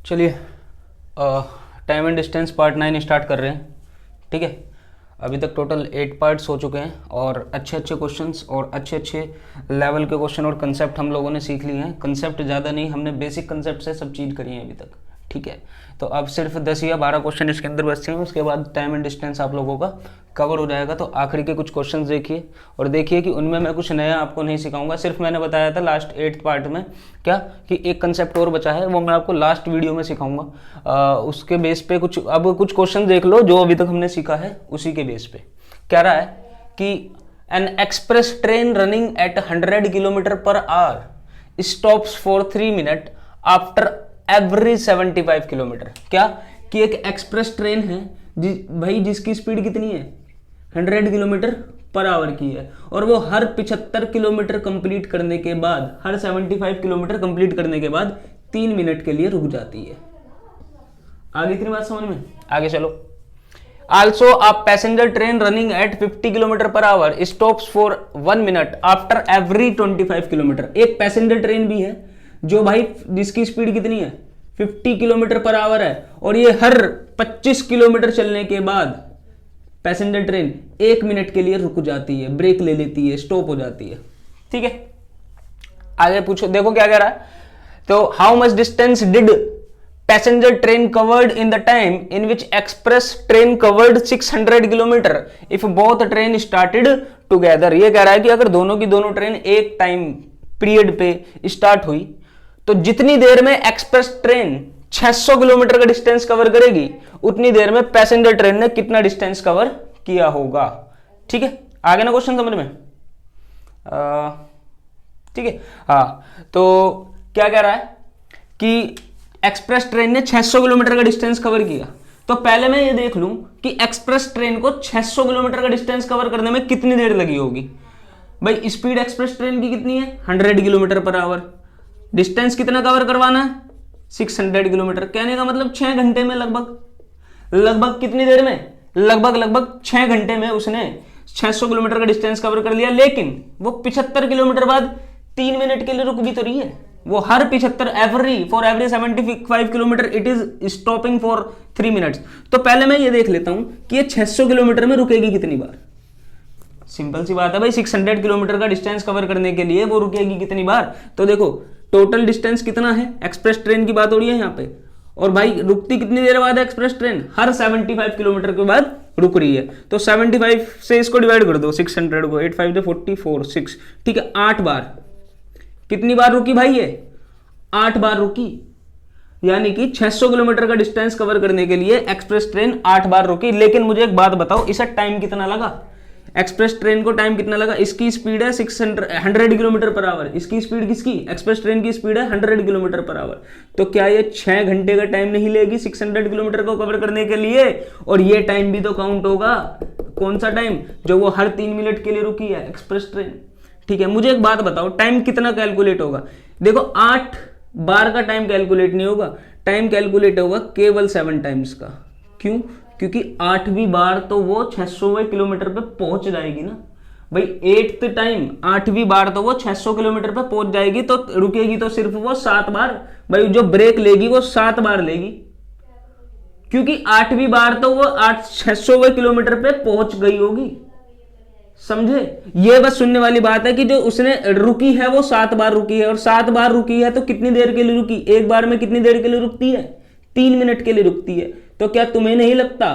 चलिए time and distance part 9 start कर रहे हैं। ठीक है, अभी तक टोटल 8 पार्ट्स हो चुके हैं और अच्छे अच्छे क्वेश्चंस और अच्छे अच्छे लेवल के क्वेश्चन और कंसेप्ट हम लोगों ने सीख लिए हैं। कंसेप्ट ज़्यादा नहीं, हमने बेसिक कंसेप्ट से सब चीज़ करी है अभी तक। ठीक है, तो अब सिर्फ 10 या 12 क्वेश्चन इसके अंदर बचते हैं, उसके बाद टाइम एंड डिस्टेंस आप लोगों का कवर हो जाएगा। तो आखिरी के कुछ क्वेश्चन देखिए और देखिए कि उनमें मैं कुछ नया आपको नहीं सिखाऊंगा। सिर्फ मैंने बताया था लास्ट 8th पार्ट में क्या कि एक कंसेप्ट और बचा है, वो मैं आपको लास्ट वीडियो में सिखाऊंगा। उसके बेस पे कुछ क्वेश्चन देख लो जो अभी तक हमने सीखा है उसी के बेस पे। कह रहा है कि N express train running at 100 kilometre per our stops for 3 minute after every 75 kilometre. क्या कि एक एक्सप्रेस ट्रेन है भाई जिसकी स्पीड कितनी है 100 किलोमीटर पर आवर की है और वो हर 75 किलोमीटर कंप्लीट करने के बाद, हर 75 किलोमीटर कंप्लीट करने के बाद 3 मिनट के लिए रुक जाती है। आगे इतनी बात समझ में? आगे चलो। Also, a passenger train running at 50 kilometre per our stops for 1 minute after every 25 kilometre. एक पैसेंजर ट्रेन भी है जो भाई जिसकी स्पीड कितनी है 50 किलोमीटर पर आवर है और ये हर 25 किलोमीटर चलने के बाद पैसेंजर ट्रेन 1 मिनट के लिए रुक जाती है, ब्रेक ले लेती है, स्टॉप हो जाती है। ठीक है, आगे पूछो, देखो क्या कह रहा है। तो how much distance did passenger train covered in the time in which express train covered 600 kilometre if both train started together. ये कह रहा है कि अगर दोनों की दोनों ट्रेन एक टाइम पीरियड पे स्टार्ट हुई तो जितनी देर में एक्सप्रेस ट्रेन 600 किलोमीटर का डिस्टेंस कवर करेगी उतनी देर में पैसेंजर ट्रेन ने कितना डिस्टेंस कवर किया होगा। ठीक है, आगे ना क्वेश्चन समझ में? ठीक है, हाँ, तो क्या कह रहा है कि एक्सप्रेस ट्रेन ने 600 किलोमीटर का डिस्टेंस कवर किया। तो पहले मैं ये देख लूं कि एक्सप्रेस ट्रेन को 600 किलोमीटर का डिस्टेंस कवर करने में कितनी देर लगी होगी। भाई स्पीड एक्सप्रेस ट्रेन की कितनी है 100 किलोमीटर पर आवर, डिस्टेंस कितना कवर करवाना है 600 किलोमीटर। कहने का मतलब 6 घंटे में लगभग कितनी देर में, लगभग 6 घंटे में उसने 600 किलोमीटर का डिस्टेंस कवर कर लिया। लेकिन वो 75 किलोमीटर बाद 3 मिनट के लिए रुक भी तो रही है। वो हर 75 for every 75 kilometre it is stopping for 3 minutes. तो पहले मैं ये देख लेता हूं कि ये 600 किलोमीटर में रुकेगी कितनी बार। सिंपल सी बात है भाई, 600 किलोमीटर का डिस्टेंस कवर करने के लिए वो रुकेगी कितनी बार। तो देखो टोटल डिस्टेंस कितना है, एक्सप्रेस ट्रेन की बात हो रही है यहाँ पे, और भाई रुकती कितनी देर बाद है एक्सप्रेस ट्रेन, हर 75 किलोमीटर के बाद रुक रही है। तो 75 से इसको डिवाइड कर दो 600 को, 8 5 से 44 6। ठीक है, 8 बार। कितनी बार रुकी भाई ये 8 बार रुकी, यानी कि 600 किलोमीटर का डिस्टेंस कवर करने के लिए एक्सप्रेस ट्रेन 8 बार रुकी। लेकिन मुझे एक बात बताओ, इसे टाइम कितना लगा, एक्सप्रेस ट्रेन को टाइम कितना लगा। इसकी स्पीड है 100 किलोमीटर पर आवर, इसकी स्पीड किसकी, एक्सप्रेस ट्रेन की स्पीड है 100 किलोमीटर पर आवर। तो क्या ये 6 घंटे का टाइम नहीं लेगी 600 किलोमीटर को कवर करने के लिए? और ये टाइम भी तो काउंट होगा। कौन सा टाइम, जो वो हर 3 मिनट के लिए रुकी है एक्सप्रेस ट्रेन। ठीक है, मुझे एक बात बताओ, टाइम कितना कैलकुलेट होगा। देखो 8 बार का टाइम कैलकुलेट नहीं होगा, टाइम कैलकुलेट होगा केवल 7 टाइम्स का। क्यों? क्योंकि 8वीं बार तो वो 600वें किलोमीटर पे पहुंच जाएगी ना भाई। 8th टाइम 8वीं बार तो वो 600 किलोमीटर पे पहुंच जाएगी, तो रुकेगी तो सिर्फ वो 7 बार। भाई जो ब्रेक लेगी वो 7 बार लेगी, क्योंकि 8वीं बार तो वो 600वें किलोमीटर पे पहुंच गई होगी। समझे? ये बस सुनने वाली बात है कि जो उसने रुकी है वो 7 बार रुकी है, और 7 बार रुकी है तो कितनी देर के लिए रुकी, एक बार में कितनी देर के लिए रुकती है 3 मिनट के लिए रुकती है। तो क्या तुम्हें नहीं लगता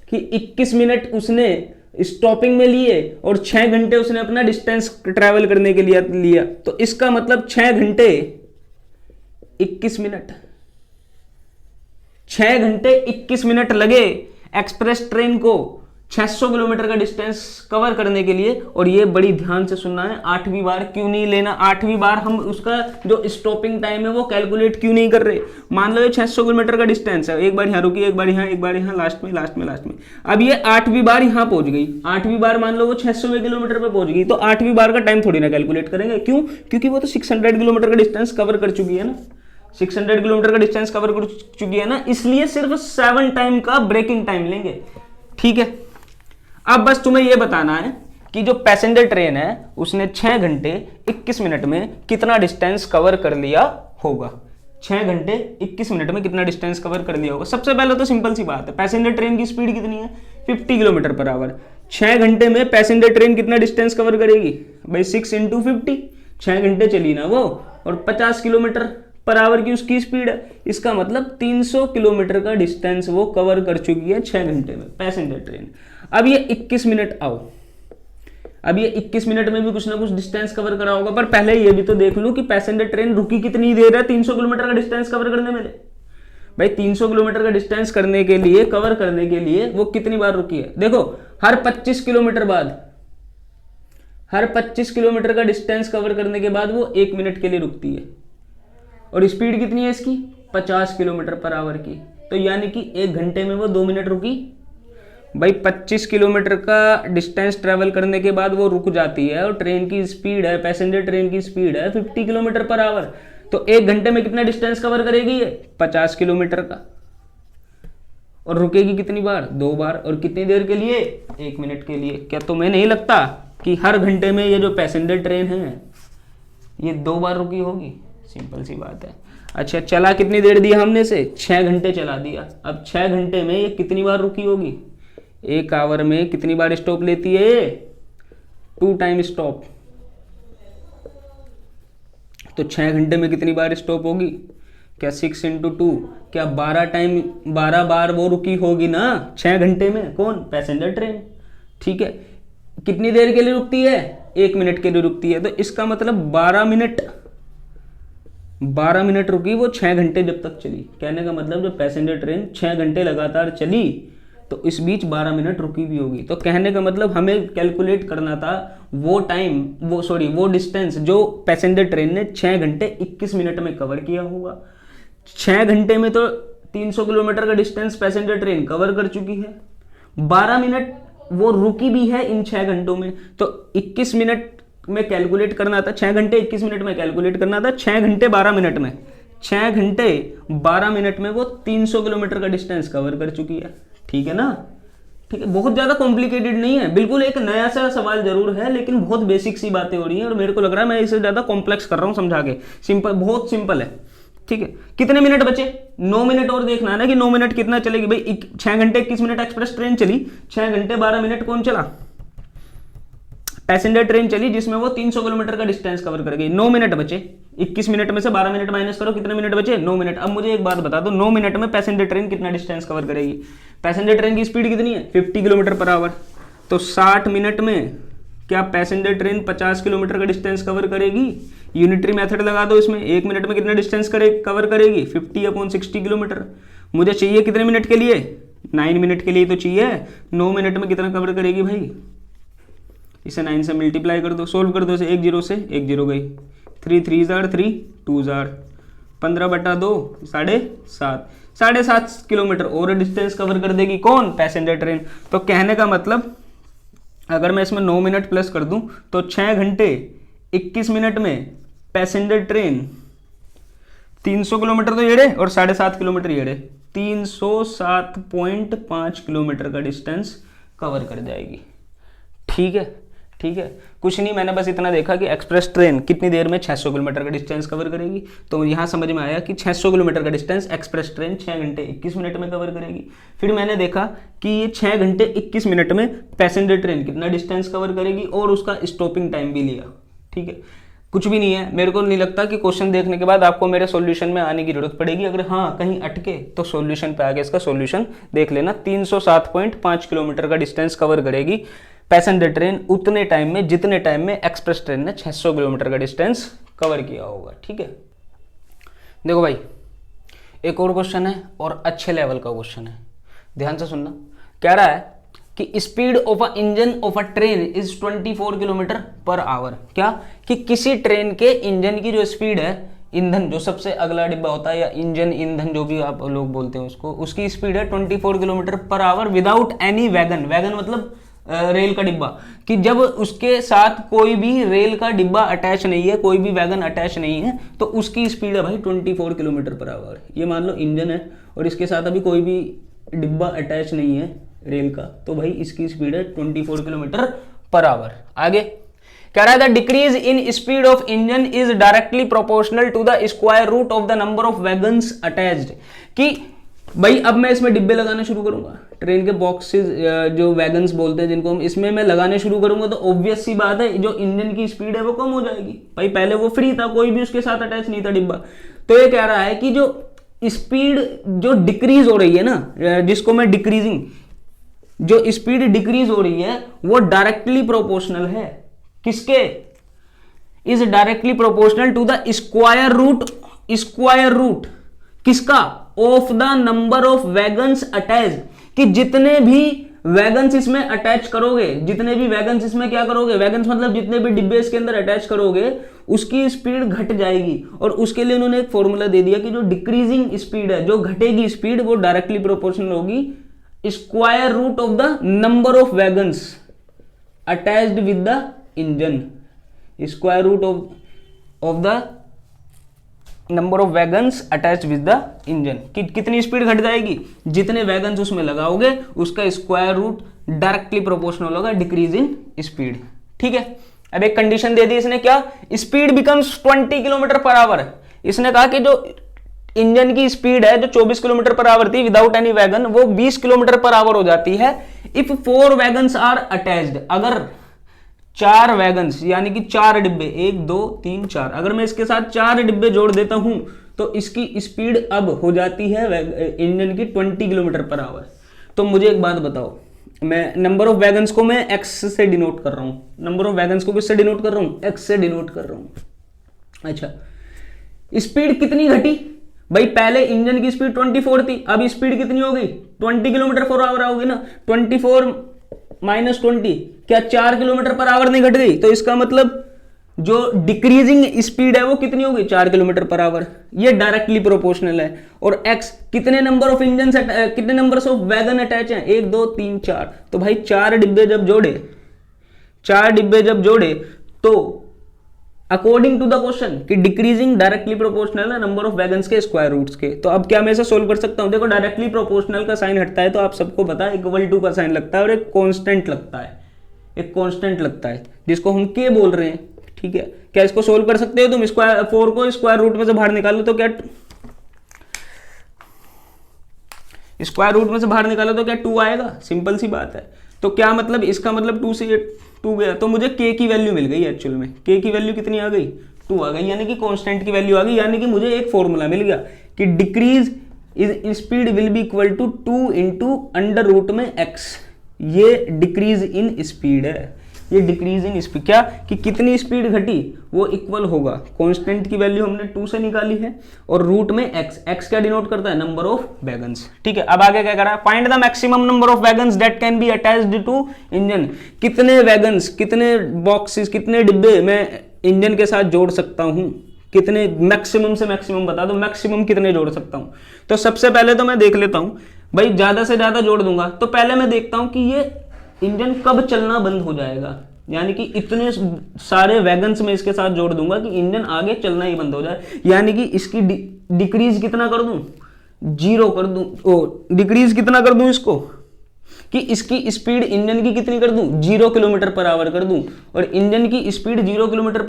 कि 21 मिनट उसने स्टॉपिंग में लिए और 6 घंटे उसने अपना डिस्टेंस ट्रैवल करने के लिए लिया। तो इसका मतलब 6 घंटे 21 मिनट, 6 घंटे 21 मिनट लगे एक्सप्रेस ट्रेन को 600 किलोमीटर का डिस्टेंस कवर करने के लिए। और ये बड़ी ध्यान से सुनना है, 8वीं बार क्यों नहीं लेना। 8वीं बार हम उसका जो स्टॉपिंग टाइम है वो कैलकुलेट क्यों नहीं कर रहे। मान लो ये 600 किलोमीटर का डिस्टेंस है, एक बार यहाँ रुकी, एक बार यहाँ, एक बार यहाँ, लास्ट में। अब ये 8वीं बार यहाँ पहुंच गई, 8वीं बार मान लो वो 600 किलोमीटर पर पहुंच गई, तो 8वीं बार का टाइम थोड़ी ना कैलकुलेट करेंगे। क्यों? क्योंकि वो तो 600 किलोमीटर का डिस्टेंस कवर कर चुकी है ना, 600 किलोमीटर का डिस्टेंस कवर कर चुकी है ना, इसलिए सिर्फ 7 टाइम का ब्रेकिंग टाइम लेंगे। ठीक है, अब बस तुम्हें यह बताना है कि जो पैसेंजर ट्रेन है उसने 6 घंटे 21 मिनट में कितना डिस्टेंस कवर कर लिया होगा। 6 घंटे 21 मिनट में कितना डिस्टेंस कवर कर लिया होगा। सबसे पहले तो सिंपल सी बात है, पैसेंजर ट्रेन की स्पीड कितनी है 50 किलोमीटर पर आवर। 6 घंटे में पैसेंजर ट्रेन कितना डिस्टेंस कवर करेगी भाई 6 इंटू 50, 6 घंटे चली ना वो, और 50 किलोमीटर पर आवर की उसकी स्पीड है। इसका मतलब 300 किलोमीटर का डिस्टेंस वो कवर कर चुकी है 6 घंटे में पैसेंजर ट्रेन। अब ये 21 मिनट आओ, अब ये 21 मिनट में भी कुछ ना कुछ डिस्टेंस कवर करा होगा, पर पहले ये भी तो देख लूं कि पैसेंजर ट्रेन रुकी कितनी देर है 300 किलोमीटर का डिस्टेंस कवर करने में। भाई 300 किलोमीटर का डिस्टेंस करने के लिए, कवर करने के लिए वो कितनी बार रुकी है। देखो हर 25 किलोमीटर बाद, हर 25 किलोमीटर का डिस्टेंस कवर करने के बाद वो 1 मिनट के लिए रुकती है, और स्पीड कितनी है इसकी 50 किलोमीटर पर आवर की। तो यानी कि 1 घंटे में वो 2 मिनट रुकी। भाई 25 किलोमीटर का डिस्टेंस ट्रेवल करने के बाद वो रुक जाती है, और ट्रेन की स्पीड है, पैसेंजर ट्रेन की स्पीड है 50 किलोमीटर पर आवर। तो 1 घंटे में कितना डिस्टेंस कवर करेगी ये 50 किलोमीटर का, और रुकेगी कितनी बार 2 बार, और कितनी देर के लिए 1 मिनट के लिए। क्या तुम्हें नहीं लगता कि हर घंटे में ये जो पैसेंजर ट्रेन है ये 2 बार रुकी होगी। सिंपल सी बात है। अच्छा चला कितनी देर दिया हमने से 6 घंटे चला दिया। अब 6 घंटे में ये कितनी बार रुकी होगी, 1 आवर में कितनी बार स्टॉप लेती है ये 2 टाइम स्टॉप। तो 6 घंटे में कितनी बार स्टॉप होगी, क्या 6 इंटू 2, क्या 12 बार वो रुकी होगी ना 6 घंटे में। कौन पैसेंजर ट्रेन। ठीक है, कितनी देर के लिए रुकती है 1 मिनट के लिए रुकती है। तो इसका मतलब 12 मिनट रुकी वो 6 घंटे जब तक चली। कहने का मतलब जब पैसेंजर ट्रेन 6 घंटे लगातार चली तो इस बीच 12 मिनट रुकी भी होगी। तो कहने का मतलब हमें कैलकुलेट करना था वो टाइम, वो डिस्टेंस जो पैसेंजर ट्रेन ने 6 घंटे 21 मिनट में कवर किया होगा। 6 घंटे में तो 300 किलोमीटर का डिस्टेंस पैसेंजर ट्रेन कवर कर चुकी है, 12 मिनट वो रुकी भी है इन 6 घंटों में। तो 21 मिनट में कैलकुलेट करना था, 6 घंटे 21 मिनट में कैलकुलेट करना था, 6 घंटे 12 मिनट में, 6 घंटे 12 मिनट में वो 300 किलोमीटर का डिस्टेंस कवर कर चुकी है। ठीक है ना, ठीक है, बहुत ज्यादा कॉम्प्लिकेटेड नहीं है, बिल्कुल एक नया सा सवाल जरूर है, लेकिन बहुत बेसिक सी बातें हो रही हैं, और मेरे को लग रहा है मैं इसे ज्यादा कॉम्प्लेक्स कर रहा हूं समझा के। सिंपल, बहुत सिंपल है। ठीक है, कितने मिनट बचे 9 मिनट और देखना है ना कि 9 मिनट कितना चलेगी। भाई 6 घंटे 21 मिनट एक्सप्रेस ट्रेन चली, 6 घंटे 12 मिनट कौन चला पैसेंजर ट्रेन चली, जिसमें वो 300 किलोमीटर का डिस्टेंस कवर कर गई। 9 मिनट बचे, 21 मिनट में से 12 मिनट माइनस करो, कितने मिनट बचे 9 मिनट। अब मुझे एक बात बता दो, 9 मिनट में पैसेंजर ट्रेन कितना डिस्टेंस कवर करेगी। पैसेंजर ट्रेन की स्पीड कितनी है 50 किलोमीटर पर आवर। तो 60 मिनट में क्या पैसेंजर ट्रेन 50 किलोमीटर का डिस्टेंस कवर करेगी। यूनिटरी मेथड लगा दो इसमें, 1 मिनट में कितना डिस्टेंस कवर करेगी 50/60 किलोमीटर। मुझे चाहिए कितने मिनट के लिए 9 मिनट के लिए तो चाहिए। 9 मिनट में कितना कवर करेगी भाई, इसे 9 से मल्टीप्लाई कर दो, सोल्व कर दो इसे, 1 0 से 1 0 गई, 3 3 जार 3 2 जार 15/2 7.5 किलोमीटर और डिस्टेंस कवर कर देगी कौन पैसेंजर ट्रेन। तो कहने का मतलब अगर मैं इसमें 9 मिनट प्लस कर दूं तो 6 घंटे 21 मिनट में पैसेंजर ट्रेन 300 किलोमीटर तो ये रहे और 7.5 किलोमीटर ये रहे, 307.5 किलोमीटर का डिस्टेंस कवर कर जाएगी। ठीक है, ठीक है, कुछ नहीं, मैंने बस इतना देखा कि एक्सप्रेस ट्रेन कितनी देर में 600 किलोमीटर का डिस्टेंस कवर करेगी। तो यहाँ समझ में आया कि 600 किलोमीटर का डिस्टेंस एक्सप्रेस ट्रेन 6 घंटे 21 मिनट में कवर करेगी। फिर मैंने देखा कि ये 6 घंटे 21 मिनट में पैसेंजर ट्रेन कितना डिस्टेंस कवर करेगी, और उसका स्टॉपिंग टाइम भी लिया। ठीक है, कुछ भी नहीं है, मेरे को नहीं लगता कि क्वेश्चन देखने के बाद आपको मेरे सॉल्यूशन में आने की जरूरत पड़ेगी। अगर हाँ कहीं अटके तो सॉल्यूशन पे आगे इसका सॉल्यूशन देख लेना। 307.5 किलोमीटर का डिस्टेंस कवर करेगी पैसेंजर ट्रेन उतने टाइम में जितने टाइम में एक्सप्रेस ट्रेन ने 600 किलोमीटर का डिस्टेंस कवर किया होगा। ठीक है, देखो भाई एक और क्वेश्चन है, और अच्छे लेवल का क्वेश्चन है, ध्यान से सुनना। कह रहा है कि speed of a engine of a train is 24 kilometre per our. क्या कि किसी ट्रेन के इंजन की जो स्पीड है, ईंधन जो सबसे अगला डिब्बा होता है, या इंजन ईंधन जो भी आप लोग बोलते हैं उसको, उसकी स्पीड है 24 kilometre per our without any wagon. Wagon मतलब रेल का डिब्बा, कि जब उसके साथ कोई भी रेल का डिब्बा अटैच नहीं है, कोई भी वैगन अटैच नहीं है, तो उसकी स्पीड है भाई 24 किलोमीटर पर आवर। ये मान लो इंजन है और इसके साथ अभी कोई भी डिब्बा अटैच नहीं है रेल का, तो भाई इसकी स्पीड है 24 किलोमीटर पर आवर। आगे कह रहा है the decrease in speed of engine is directly proportional to the square root of the number of wagons attached. कि भाई अब मैं इसमें डिब्बे लगाने शुरू करूंगा, ट्रेन के बॉक्सेस जो वैगन्स बोलते हैं जिनको हम, इसमें मैं लगाने शुरू करूंगा तो ऑब्वियस सी बात है जो इंजन की स्पीड है वो कम हो जाएगी। भाई पहले वो फ्री था, कोई भी उसके साथ अटैच नहीं था डिब्बा। तो ये कह रहा है कि जो स्पीड जो डिक्रीज हो रही है ना, जिसको मैं डिक्रीजिंग, जो स्पीड डिक्रीज हो रही है वो डायरेक्टली प्रोपोर्शनल है किसके, is directly proportional to the square root किसका, of the number of wagons attach. कि जितने भी वैगन्स इसमें अटैच करोगे, जितने भी वैगन्स इसमें क्या करोगे, वैगन्स मतलब जितने भी डिब्बे इसके अंदर अटैच करोगे उसकी स्पीड घट जाएगी। और उसके लिए उन्होंने एक फॉर्मूला दे दिया कि जो डिक्रीजिंग स्पीड है, जो घटेगी स्पीड, वो डायरेक्टली प्रोपोर्शनल होगी square root of the number of wagons attached with the engine. Square root of the number of wagons attach with the engine. कितनी स्पीड घट जाएगी, जितने वैगन्स उसमें लगाओगे उसका स्क्वायर रूट डायरेक्टली प्रोपोर्शनल होगा डिक्रीज इन स्पीड। ठीक है, अब एक कंडीशन दे दी इसने, क्या, speed becomes 20 kilometre per hour. इसने कहा कि जो इंजन की स्पीड है जो 24 किलोमीटर पर आवर थी विदाउट एनी वैगन, वो 20 किलोमीटर पर आवर हो जाती है इफ 4 वैगन्स आर अटैच्ड। अगर 4 वैगन्स यानी कि 4 डिब्बे, 1 2 3 4, अगर मैं इसके साथ 4 डिब्बे जोड़ देता हूं तो इसकी स्पीड अब हो जाती है इंजन की 20 किलोमीटर पर आवर। तो मुझे एक बात बताओ, मैं नंबर ऑफ वैगन्स को मैं एक्स से डिनोट कर रहा हूं, नंबर ऑफ वैगन्स को किससे डिनोट कर रहा हूं, एक्स से डिनोट कर रहा हूं। अच्छा, स्पीड कितनी घटी, भाई पहले इंजन की स्पीड 24 थी, अब स्पीड कितनी हो गई 20 किलोमीटर पर आवर होगी ना। 24 माइनस 20, क्या 4 किलोमीटर पर आवर नहीं घट गई। तो इसका मतलब जो डिक्रीजिंग स्पीड है वो कितनी होगी 4 किलोमीटर पर आवर। ये डायरेक्टली प्रोपोर्शनल है। और एक्स, कितने नंबर ऑफ इंजन, कितने नंबर ऑफ वैगन अटैच हैं, 1 2 3 4। तो भाई 4 डिब्बे जब जोड़े तो अकॉर्डिंग टू द क्वेश्चन कि डिक्रीजिंग डायरेक्टली प्रोपोर्शनल है नंबर ऑफ वैगन्स के स्क्वायर रूट्स के। तो अब क्या मैं इसे सोल्व कर सकता हूं, देखो डायरेक्टली प्रोपोर्शनल का साइन हटता है तो आप सबको पता है इक्वल टू का साइन लगता है और एक कांस्टेंट लगता है, जिसको हम के बोल रहे हैं। ठीक है, क्या इसको सोल्व कर सकते हो तुम, 4 को स्क्वायर रूट में से बाहर निकालो तो क्या, स्क्वायर रूट में से बाहर निकालो तो क्या 2 आएगा, सिंपल सी बात है। तो क्या मतलब, इसका मतलब 2 से 2 गया तो मुझे k की वैल्यू मिल गई। एक्चुअल में k की वैल्यू कितनी आ गई, 2 आ गई, यानी कि कांस्टेंट की वैल्यू आ गई। यानी कि मुझे एक फॉर्मूला मिल गया कि decrease is speed will be equal to 2 into under root में x। ये डिक्रीज इन स्पीड है, ये डिक्रीज इन स्पीड, क्या कि कितनी स्पीड घटी वो इक्वल होगा, कांस्टेंट की वैल्यू हमने 2 से निकाली है और रूट में x क्या डिनोट करता है, नंबर ऑफ वैगन्स। ठीक है, अब आगे क्या करा, find the maximum number of wagons that can be attached to engine. कितने वैगन्स, कितने बॉक्सेस, कितने डिब्बे मैं इंजन के साथ जोड़ सकता हूं, कितने, मैक्सिमम से मैक्सिमम बता दो, मैक्सिमम कितने जोड़ सकता हूं। तो सबसे पहले तो मैं देख लेता हूं, भाई ज्यादा से ज्यादा जोड़ दूंगा तो पहले मैं देखता हूं कि ये इंजन कब चलना बंद हो जाएगा। यानी कि इतने सारे वैगन्स में इसके साथ जोड़ दूंगा कि इंजन आगे चलना ही बंद हो जाए। यानी कि इसकी डिक्रीज कितना कर दूं, 0 कर दूं, डिक्रीज कितना कर दूं इसको, कि इसकी स्पीड इंजन की कितनी कर दूं, 0 किलोमीटर पर आवर कर दूं। और इंजन की स्पीड 0 किलोमीटर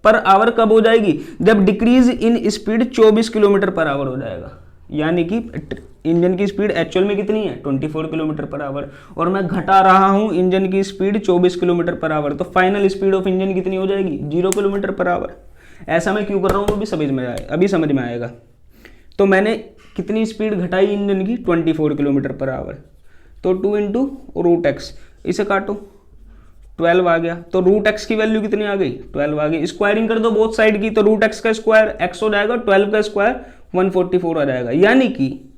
पर आवर कब हो जाएगी, जब decrease in speed 24 kilometre per our हो जाएगा। यानी कि इंजन की स्पीड एक्चुअल में कितनी है 24 किलोमीटर पर आवर, और मैं घटा रहा हूं इंजन की स्पीड 24 किलोमीटर पर आवर। तो फाइनल स्पीड ऑफ इंजन कितनी हो जाएगी, 0 किलोमीटर पर आवर। ऐसा मैं क्यों कर रहा हूं वो भी अभी समझ में आएगा। तो मैंने कितनी स्पीड घटाई इंजन की, 24 किलोमीटर पर आवर। तो 2 इंटू रूट एक्स, इसे काटो, 12 आ गया। तो रूट एक्स की वैल्यू कितनी आ गई, 12 आ गई। स्क्वायरिंग कर दो बोथ साइड की, तो रूट एक्स का स्क्वायर एक्स हो जाएगा, 12 का स्क्वायर 144 आ जाएगा। यानी कि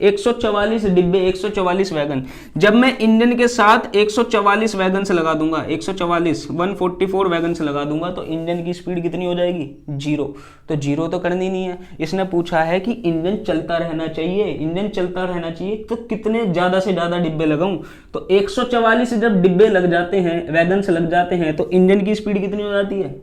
144 डिब्बे, 144 वैगन। जब मैं इंजन के साथ 144 वैगन से लगा दूंगा, 144 वैगन से लगा दूंगा तो इंजन की स्पीड कितनी हो जाएगी, 0। तो 0 तो करनी नहीं है। इसने पूछा है कि इंजन चलता रहना चाहिए, इंजन चलता रहना चाहिए तो कितने ज्यादा से ज्यादा डिब्बे लगाऊं। तो 144 जब डिब्बे लग जाते हैं, वैगन से लग जाते हैं, तो इंजन की स्पीड कितनी हो जाती है,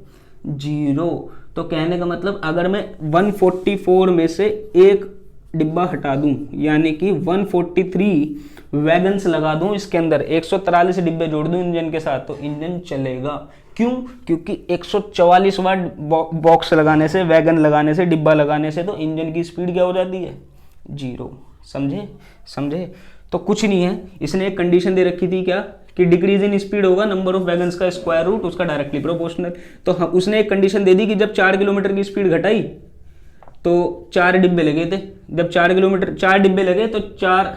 0। तो कहने का मतलब अगर मैं 144 में से एक डिब्बा हटा दूं, यानी कि 143 वैगन्स लगा दूं इसके अंदर, 143 डिब्बे जोड़ दूं इंजन के साथ, तो इंजन चलेगा। क्यों? क्योंकि 144 वाट बॉक्स लगाने से, वैगन लगाने से, डिब्बा लगाने से तो इंजन की स्पीड क्या हो जाती है? 0। समझे? तो कुछ नहीं है, इसने एक कंडीशन दे रखी थी क्या, कि डिक्रीज इन स्पीड होगा नंबर ऑफ वैगन्स का स्क्वायर रूट उसका डायरेक्टली प्रोपोर्शनल। तो उसने एक कंडीशन दे दी कि जब 4 किलोमीटर की स्पीड घटाई तो 4 डिब्बे लगे थे, जब 4 डिब्बे लगे तो 4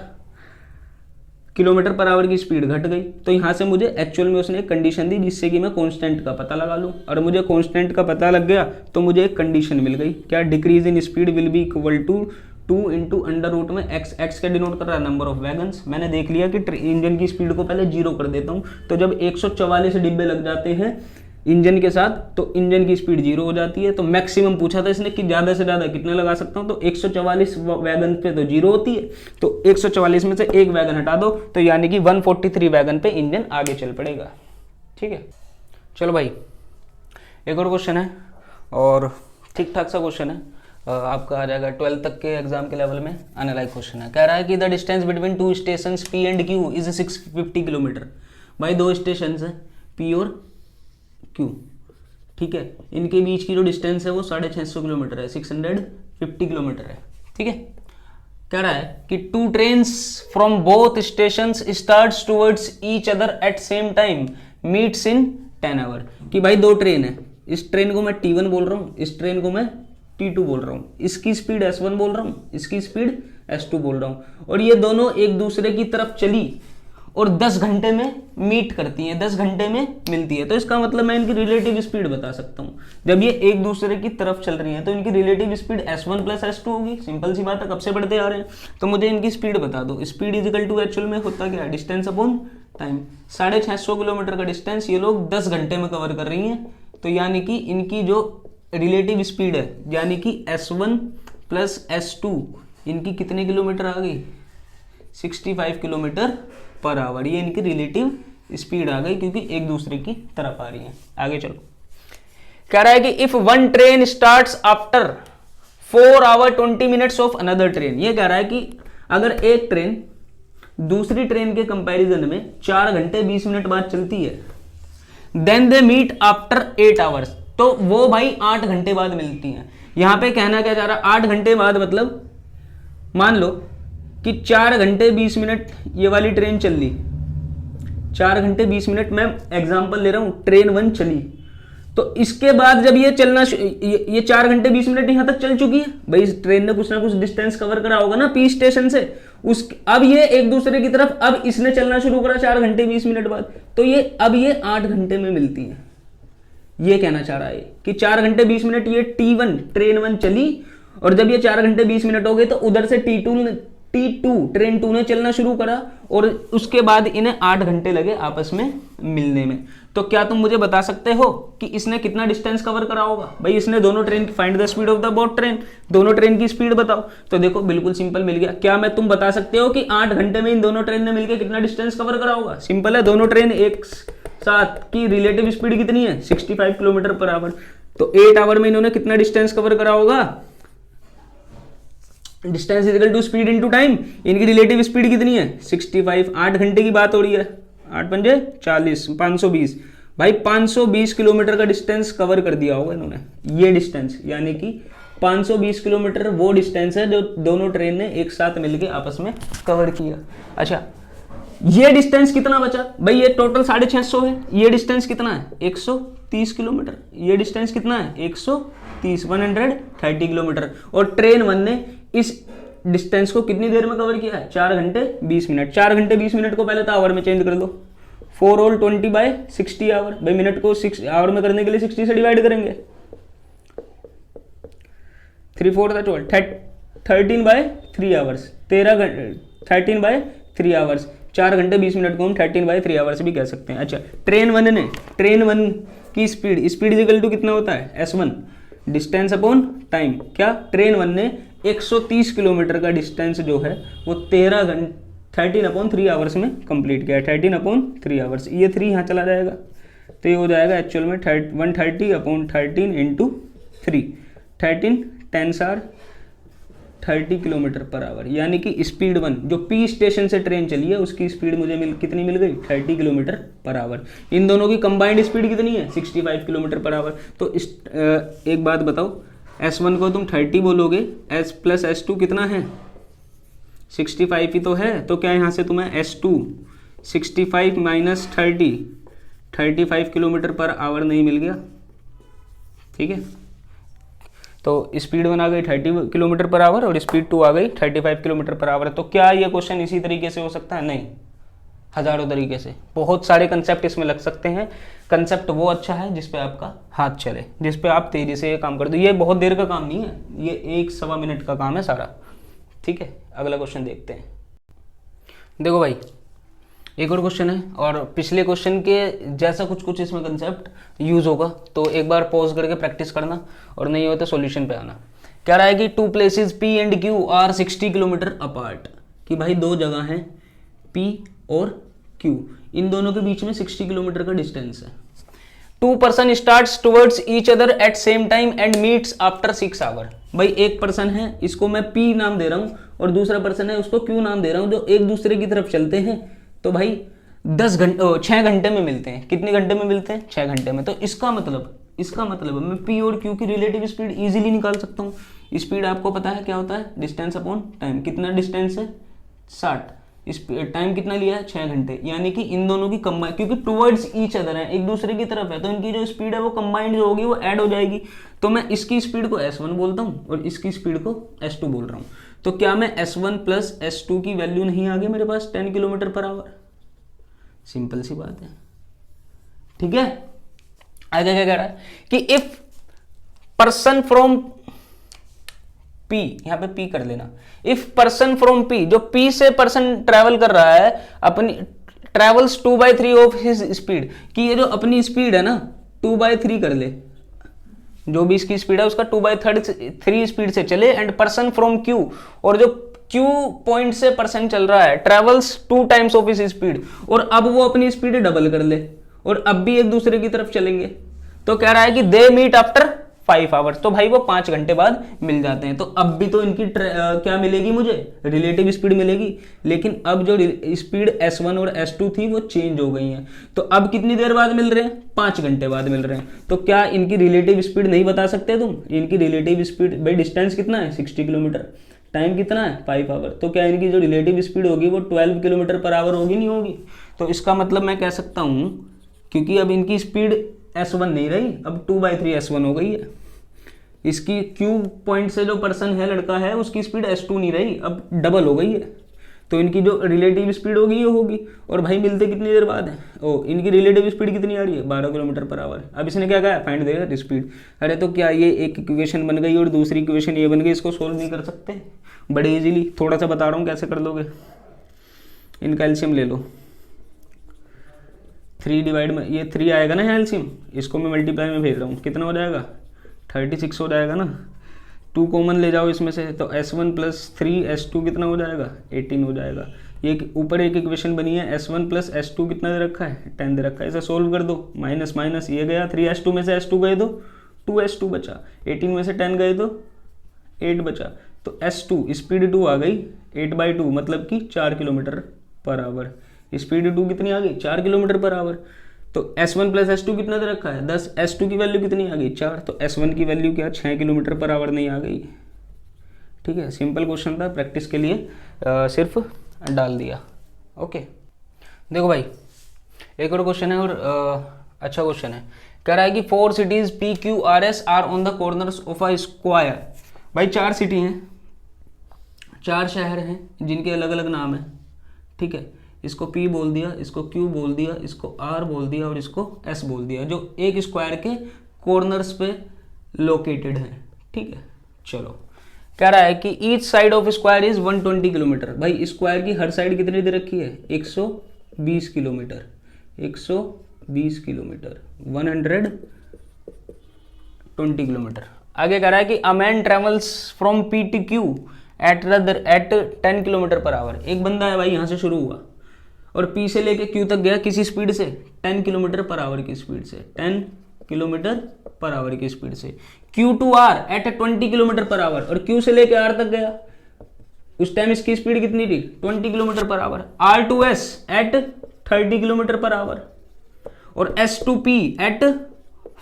किलोमीटर पर आवर की स्पीड घट गई। तो यहाँ से मुझे एक्चुअल में उसने एक कंडीशन दी जिससे कि मैं कांस्टेंट का पता लगा लूँ, और मुझे कांस्टेंट का पता लग गया तो मुझे एक कंडीशन मिल गई, क्या? Decrease in speed will be equal to 2 into under root में एक्स का डिनोट कर रहा है नंबर ऑफ वैगन्स। मैंने देख लिया कि इंजन की स्पीड को पहले 0 कर देता हूँ, तो जब 144 डिब्बे लग जाते हैं इंजन के साथ तो इंजन की स्पीड 0 हो जाती है। तो मैक्सिमम पूछा था इसने कि ज़्यादा से ज़्यादा कितने लगा सकता हूँ, तो 144 वैगन पे तो 0 होती है, तो 144 में से एक वैगन हटा दो तो यानी कि 143 वैगन पे इंजन आगे चल पड़ेगा। ठीक है, चलो भाई एक और क्वेश्चन है, और ठीक ठाक सा क्वेश्चन है, आपका आ जाएगा 12th तक के एग्जाम के लेवल में आने लायक क्वेश्चन है। कह रहा है कि the distance between 2 station P and Q is 650 kilometre. भाई 2 स्टेशन है P और Q, ठीक है, इनके बीच की जो डिस्टेंस है वो 650 किलोमीटर है, 650 किलोमीटर है। ठीक है, कह रहा है कि 2 trains from both station starts towards each other at same time meets in 10 hour. कि भाई 2 ट्रेन है, इस ट्रेन को मैं T1 बोल रहा हूँ, इस ट्रेन को मैं T2 बोल रहा हूँ, इसकी स्पीड S1 बोल रहा हूँ, इसकी स्पीड S2 बोल रहा हूँ, और ये दोनों एक दूसरे की तरफ चली और 10 घंटे में मीट करती हैं, 10 घंटे में मिलती है। तो इसका मतलब मैं इनकी रिलेटिव स्पीड बता सकता हूँ। जब ये एक दूसरे की तरफ चल रही हैं तो इनकी relative speed S1 plus S2 होगी। सिंपल सी बात है, कब से बढ़ते आ रहे हैं, तो मुझे इनकी स्पीड बता दो। स्पीड इजिकल टू एक्चुअल में होता क्या है, डिस्टेंस अपॉन टाइम। 650 किलोमीटर का डिस्टेंस ये लोग 10 घंटे में कवर कर रही हैं, तो यानी कि इनकी जो रिलेटिव स्पीड है यानी कि S1 प्लस S2 इनकी कितने किलोमीटर आ गई, 65 किलोमीटर पर आवर। ये इनकी रिलेटिव स्पीड आ गई क्योंकि एक दूसरे की तरफ आ रही है। आगे चलो, कह रहा है कि if one train starts after 4 hour 20 minutes of another train. ये कह रहा है कि अगर एक ट्रेन दूसरी ट्रेन के कंपैरिजन में 4 घंटे 20 मिनट बाद चलती है, then they meet after 8 hours, तो वो भाई 8 घंटे बाद मिलती हैं। यहां पे कहना क्या चाह रहा है, 8 घंटे बाद मतलब मान लो कि 4 घंटे 20 मिनट ये वाली ट्रेन चल ली, 4 घंटे 20 मिनट, मैं एग्जांपल ले रहा हूं, ट्रेन 1 चली, तो इसके बाद जब ये चलना, ये 4 घंटे 20 मिनट यहां तक चल चुकी है, भाई इस ट्रेन ने कुछ ना कुछ डिस्टेंस कवर करा होगा ना P स्टेशन से, अब ये एक दूसरे की तरफ, अब इसने चलना शुरू करा 4 घंटे 20 मिनट बाद, तो ये अब ये 8 घंटे में मिलती है। ये कहना चाह रहा है कि 4 घंटे 20 मिनट ये T1 ट्रेन 1 चली, और जब ये 4 घंटे 20 मिनट हो गए तो उधर से T2 ट्रेन 2 ने चलना शुरू करा, और उसके बाद इन्हें 8 घंटे लगे आपस में मिलने में। तो क्या तुम मुझे बता सकते हो कि इसने कितना डिस्टेंस कवर करा होगा? भाई इसने दोनों ट्रेन की, find the speed of the both train, दोनों ट्रेन की स्पीड बताओ। तो देखो बिल्कुल सिंपल मिल गया। क्या तुम बता सकते हो कि 8 घंटे में इन दोनों ट्रेन ने मिलकर कितना डिस्टेंस कवर करा होगा? सिंपल है, दोनों ट्रेन एक साथ की रिलेटिव स्पीड कितनी है, 65 किलोमीटर पर आवर, तो 8 आवर में इन्होंने कितना डिस्टेंस कवर करा होगा? Distance equal to speed into time. इनकी रिलेटिव स्पीड कितनी है, 65। 8 घंटे की बात हो रही है, 8 पंजे 40, 520, भाई 520 किलोमीटर का डिस्टेंस कवर कर दिया होगा इन्होंने। ये डिस्टेंस यानी कि 520 किलोमीटर वो डिस्टेंस है जो दोनों ट्रेन ने एक साथ मिलकर आपस में कवर किया। अच्छा, ये डिस्टेंस कितना बचा भाई? ये टोटल 650 है, ये डिस्टेंस कितना है, 130 किलोमीटर। ये डिस्टेंस कितना है, 130, 130 किलोमीटर। और ट्रेन 1 ने इस डिस्टेंस को कितनी देर में कवर किया है, 4 घंटे 20 मिनट। 4 घंटे 20 मिनट को पहले तो आवर में चेंज कर दो, 4 और 20 बाय 60 आवर। भाई मिनट को 6 आवर में करने के लिए 60 से डिवाइड करेंगे, 3 4 12, 13 बाय 3 आवर्स, 13 घंटे, 13 बाय 3 आवर्स। 4 घंटे 20 मिनट को हम 13 बाय 3 आवर्स भी कह सकते हैं। अच्छा, ट्रेन 1 की स्पीड इक्वल टू कितना होता है, S1 डिस्टेंस अपॉन टाइम। क्या ट्रेन 1 ने 130 किलोमीटर का डिस्टेंस जो है वो 13 अपॉन 3 आवर्स में कंप्लीट किया है, 13 अपॉन 3 आवर्स। ये 3 यहाँ चला जाएगा तो ये हो जाएगा एक्चुअल में 130 upon 13 into 3, 13 10 are 30 kilometre per hour, यानी कि स्पीड 1 जो पी स्टेशन से ट्रेन चली है उसकी स्पीड मुझे कितनी मिल गई, 30 किलोमीटर पर आवर। इन दोनों की कंबाइंड स्पीड कितनी है, 65 किलोमीटर पर आवर। तो एक बात बताओ, S1 को तुम 30 बोलोगे, S प्लस S2 कितना है, 65 ही तो है। तो क्या यहाँ से तुम्हें S2 65 minus 30 35 kilometre per our नहीं मिल गया, ठीक है। तो स्पीड 1 आ गई 30 किलोमीटर पर आवर और स्पीड 2 आ गई 35 किलोमीटर पर आवर। तो क्या ये क्वेश्चन इसी तरीके से हो सकता है, नहीं, हजारों तरीके से, बहुत सारे कंसेप्ट इसमें लग सकते हैं। कंसेप्ट वो अच्छा है जिस पे आपका हाथ चले, जिस पे आप तेजी से ये काम कर दो। ये बहुत देर का काम नहीं है, ये 1-1.25 मिनट का काम है सारा, ठीक है। अगला क्वेश्चन देखते हैं। देखो भाई, एक और क्वेश्चन है और पिछले क्वेश्चन के जैसा कुछ कुछ इसमें कंसेप्ट यूज होगा, तो एक बार पॉज करके प्रैक्टिस करना और नहीं हो तो सॉल्यूशन पे आना। क्या रहा है कि 2 places P and Q are 60 kilometre apart, कि भाई 2 जगह हैं P और Q, इन दोनों के बीच में 60 किलोमीटर का डिस्टेंस है। 2 person starts towards each other at same time and meets after 6 hour. भाई एक पर्सन है, इसको मैं P नाम दे रहा हूँ, और दूसरा पर्सन है, उसको Q नाम दे रहा हूँ, जो एक दूसरे की तरफ चलते हैं। तो भाई 6 घंटे में मिलते हैं। कितने घंटे में मिलते हैं, 6 घंटे में। तो इसका मतलब मैं P और Q की रिलेटिव स्पीड इजीली निकाल सकता हूँ। स्पीड आपको पता है क्या होता है, डिस्टेंस अपॉन टाइम। कितना डिस्टेंस है, 60, टाइम कितना लिया है, 6 घंटे। यानी कि इन दोनों की कंबाइन, क्योंकि टुवर्ड्स ईच अदर है, एक दूसरे की तरफ है, तो इनकी जो स्पीड है वो कंबाइंड जो होगी वो ऐड हो जाएगी। तो मैं इसकी स्पीड को S1 बोलता हूँ और इसकी स्पीड को S2 बोल रहा हूँ। तो क्या मैं S1 प्लस S2 की वैल्यू नहीं आ गई मेरे पास 10 किलोमीटर पर आवर। सिंपल सी बात है, ठीक है। आगे क्या कह रहा है कि इफ पर्सन फ्रॉम P, यहां पे P कर लेना, इफ पर्सन फ्रॉम P, जो P से पर्सन ट्रेवल कर रहा है, अपनी ट्रेवल्स 2/3 ऑफ हिज स्पीड, कि ये जो अपनी स्पीड है ना 2/3 कर ले, जो भी इसकी स्पीड है उसका 2/3 स्पीड से चले, एंड पर्सन फ्रॉम Q, और जो Q पॉइंट से पर्सन चल रहा है travels 2 times of his speed, और अब वो अपनी स्पीड डबल कर ले और अब भी एक दूसरे की तरफ चलेंगे। तो कह रहा है कि दे मीट आफ्टर 5 आवर्स, तो भाई वो 5 घंटे बाद मिल जाते हैं। तो अब भी तो इनकी क्या मिलेगी, मुझे रिलेटिव स्पीड मिलेगी, लेकिन अब जो स्पीड S1 और S2 थी वो चेंज हो गई है। तो अब कितनी देर बाद मिल रहे हैं, 5 घंटे बाद मिल रहे हैं। तो क्या इनकी रिलेटिव स्पीड नहीं बता सकते तुम, इनकी रिलेटिव स्पीड, भाई डिस्टेंस कितना है 60 किलोमीटर, टाइम कितना है 5 आवर, तो क्या इनकी जो रिलेटिव स्पीड होगी वो 12 किलोमीटर पर आवर होगी, नहीं होगी। तो इसका मतलब मैं कह सकता हूँ, क्योंकि अब इनकी स्पीड S1 नहीं रही, अब 2/3 S1 हो गई है। इसकी Q पॉइंट से जो पर्सन है, लड़का है, उसकी स्पीड S2 नहीं रही, अब डबल हो गई है। तो इनकी जो रिलेटिव स्पीड होगी ये होगी। और भाई मिलते कितनी देर बाद है, इनकी रिलेटिव स्पीड कितनी आ रही है, 12 किलोमीटर पर आवर। अब इसने क्या कहा, फाइंड द स्पीड। अरे तो क्या ये एक इक्वेशन बन गई और दूसरी इक्वेशन ये बन गई, इसको सोल्व नहीं कर सकते बड़े इजीली। थोड़ा सा बता रहा हूँ कैसे कर लोगे। इनका एलसीएम ले लो, 3 डिवाइड में ये 3 आएगा ना एलसीएम, इसको मैं मल्टीप्लाई में भेज रहा हूँ, कितना हो जाएगा 36 हो जाएगा ना। 2 कॉमन ले जाओ इसमें से, तो S1 प्लस 3 S2 कितना हो जाएगा, 18 हो जाएगा। ये ऊपर एक इक्वेशन बनी है, S1 प्लस S2 कितना दे रखा है, 10 दे रखा है। इसे सोल्व कर दो, माइनस माइनस ये गया, 3S2 में से S2 गए तो 2S2 बचा, 18 में से 10 गए तो 8 बचा। तो S2 स्पीड 2 आ गई 8/2, मतलब कि 4 किलोमीटर पर आवर। स्पीड 2 कितनी आ गई, 4 किलोमीटर पर आवर। तो S1 प्लस S2 कितना दे रखा है, 10। S2 की वैल्यू कितनी आ गई, 4। तो S1 की वैल्यू क्या, 6 किलोमीटर पर आवर नहीं आ गई। ठीक है, सिंपल क्वेश्चन था, प्रैक्टिस के लिए सिर्फ डाल दिया। ओके, देखो भाई एक और क्वेश्चन है, और अच्छा क्वेश्चन है। कह रहा है कि 4 cities PQRS are on the corners of a square. भाई 4 सिटी हैं, 4 शहर हैं जिनके अलग अलग नाम हैं। ठीक है, इसको P बोल दिया, इसको Q बोल दिया, इसको R बोल दिया और इसको S बोल दिया, जो एक स्क्वायर के कॉर्नर्स पे लोकेटेड है। ठीक है, चलो कह रहा है कि each side of square is 120 kilometre. भाई स्क्वायर की हर साइड कितनी दे रखी है, 120 किलोमीटर, 120 किलोमीटर, 120 किलोमीटर। आगे कह रहा है कि a man travels from P to Q at 10 kilometre per hour. एक बंदा है भाई, यहाँ से शुरू हुआ और P से लेके Q तक गया किसी स्पीड से, 10 किलोमीटर पर आवर की स्पीड से, 10 किलोमीटर पर आवर की स्पीड से। Q to R at 20 kilometre per hour, और Q से लेके R तक गया उस टाइम इसकी स्पीड कितनी थी 20 kilometre per hour. R2S at 30 kilometre per hour और S2P at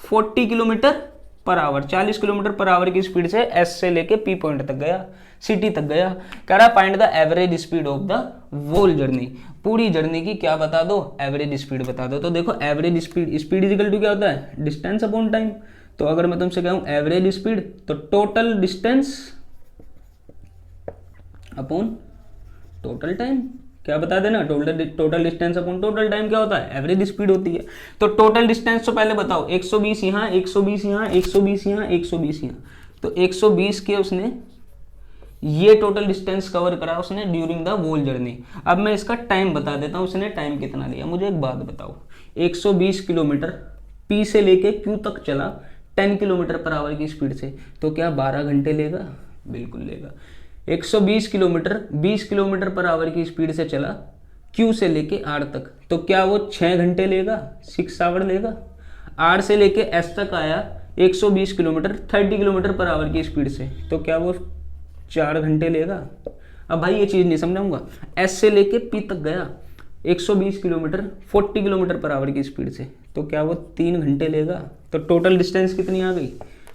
40 kilometre per hour, 40 kilometre per hour की स्पीड से S से लेके P पॉइंट तक गया, सिटी तक गया। कह रहा find the average speed of the whole journey, पूरी जर्नी की क्या बता दो, एवरेज स्पीड बता दो। तो देखो average speed, speed equal to क्या होता है डिस्टेंस अपॉन टाइम। तो अगर मैं तुमसे कहूं एवरेज स्पीड तो total distance upon total time, क्या बता देना total distance upon total time क्या होता है एवरेज स्पीड होती है। तो टोटल डिस्टेंस तो पहले बताओ 120 यहाँ 120 यहाँ 120 यहाँ 120 यहाँ, तो 120 के उसने ये टोटल डिस्टेंस कवर करा उसने ड्यूरिंग द वोल जर्नी। अब मैं इसका टाइम बता देता हूँ उसने टाइम कितना लिया। मुझे एक बात बताओ 120 किलोमीटर P से लेके Q तक चला 10 किलोमीटर पर आवर की स्पीड से, तो क्या 12 घंटे लेगा? बिल्कुल लेगा। 120 किलोमीटर 20 किलोमीटर पर आवर की स्पीड से चला Q से लेके R तक, तो क्या वो 6 घंटे लेगा? 6 आवर लेगा। R से लेके S तक आया 120 किलोमीटर 30 किलोमीटर पर आवर की स्पीड से, तो क्या वो 4 घंटे लेगा? अब भाई ये चीज़ नहीं समझाऊंगा। S से लेके P तक गया 120 किलोमीटर 40 किलोमीटर पर आवर की स्पीड से, तो क्या वो 3 घंटे लेगा? तो टोटल डिस्टेंस कितनी आ गई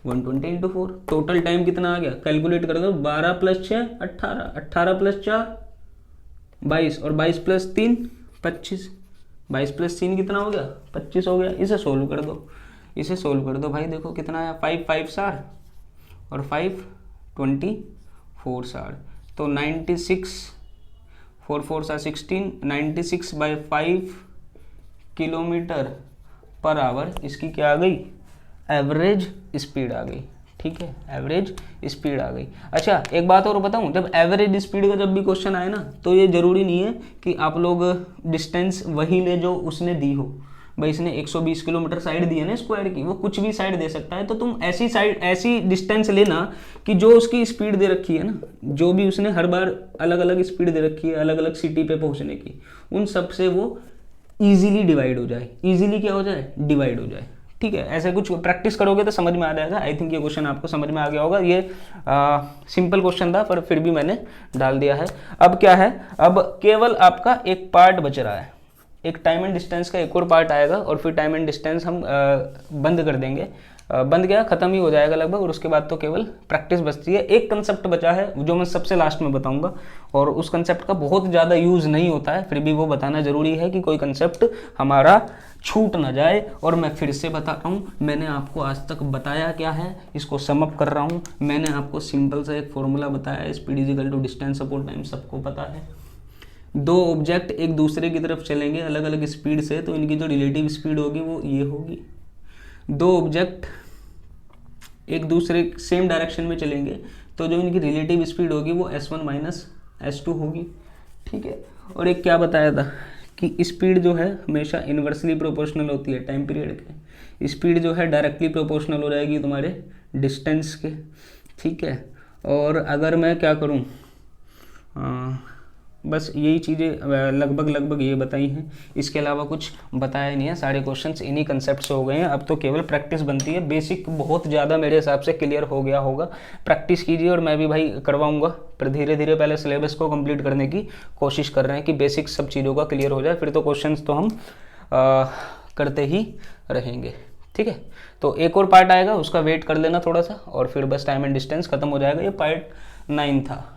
120 इंटू 4। टोटल टाइम कितना आ गया कैलकुलेट कर दो, 12 प्लस 6 18, 18 प्लस 4 22 और 22 प्लस 3 25, 22 प्लस 3 कितना हो गया 25 हो गया। इसे सोल्व कर दो, इसे सोल्व कर दो भाई, देखो कितना आया 5 5 सार और 5 24 सार, तो 96 4 4 सार 16 96 बाई 5 किलोमीटर पर आवर इसकी क्या आ गई एवरेज स्पीड आ गई। ठीक है एवरेज स्पीड आ गई। अच्छा एक बात और बताऊं, जब एवरेज स्पीड का जब भी क्वेश्चन आए ना तो ये जरूरी नहीं है कि आप लोग डिस्टेंस वही ले जो उसने दी हो। भाई इसने 120 किलोमीटर साइड दी है ना स्क्वायर की, वो कुछ भी साइड दे सकता है, तो तुम ऐसी साइड ऐसी डिस्टेंस लेना कि जो उसकी स्पीड दे रखी है ना, जो भी उसने हर बार अलग अलग स्पीड दे रखी है अलग अलग सिटी पे पहुंचने की, उन सब से वो ईजिली डिवाइड हो जाए, ईजिली क्या हो जाए डिवाइड हो जाए। ठीक है ऐसे कुछ प्रैक्टिस करोगे तो समझ में आ जाएगा। आई थिंक ये क्वेश्चन आपको समझ में आ गया होगा। ये सिंपल क्वेश्चन था पर फिर भी मैंने डाल दिया है। अब क्या है, अब केवल आपका एक पार्ट बच रहा है, एक टाइम एंड डिस्टेंस का एक और पार्ट आएगा और फिर टाइम एंड डिस्टेंस हम बंद कर देंगे। बंद गया खत्म ही हो जाएगा लगभग, और उसके बाद तो केवल प्रैक्टिस बचती है। एक कंसेप्ट बचा है जो मैं सबसे लास्ट में बताऊंगा, और उस कंसेप्ट का बहुत ज़्यादा यूज़ नहीं होता है, फिर भी वो बताना जरूरी है कि कोई कंसेप्ट हमारा छूट ना जाए। और मैं फिर से बता रहा हूँ, मैंने आपको आज तक बताया क्या है, इसको सम अप कर रहा हूँ। मैंने आपको सिंपल सा एक फॉर्मूला बताया, speed is equal to distance upon time, सबको पता है। दो ऑब्जेक्ट एक दूसरे की तरफ चलेंगे अलग अलग स्पीड से, तो इनकी जो रिलेटिव स्पीड होगी वो ये होगी। दो ऑब्जेक्ट एक दूसरे सेम डायरेक्शन में चलेंगे तो जो इनकी रिलेटिव स्पीड होगी वो s1 माइनस s2 होगी। ठीक है, और एक क्या बताया था कि स्पीड जो है हमेशा इन्वर्सली प्रोपोर्शनल होती है टाइम पीरियड के। स्पीड जो है डायरेक्टली प्रोपोर्शनल हो जाएगी तुम्हारे डिस्टेंस के। ठीक है, और अगर मैं क्या करूं, बस यही चीज़ें लगभग ये बताई हैं, इसके अलावा कुछ बताया नहीं है। सारे क्वेश्चंस इन्हीं कंसेप्ट से हो गए हैं, अब तो केवल प्रैक्टिस बनती है। बेसिक बहुत ज़्यादा मेरे हिसाब से क्लियर हो गया होगा। प्रैक्टिस कीजिए और मैं भी भाई करवाऊंगा, पर धीरे धीरे पहले सिलेबस को कंप्लीट करने की कोशिश कर रहे हैं कि बेसिक सब चीज़ों का क्लियर हो जाए, फिर तो क्वेश्चन तो हम करते ही रहेंगे। ठीक है, तो एक और पार्ट आएगा उसका वेट कर लेना थोड़ा सा, और फिर बस टाइम एंड डिस्टेंस खत्म हो जाएगा। ये पार्ट 9 था।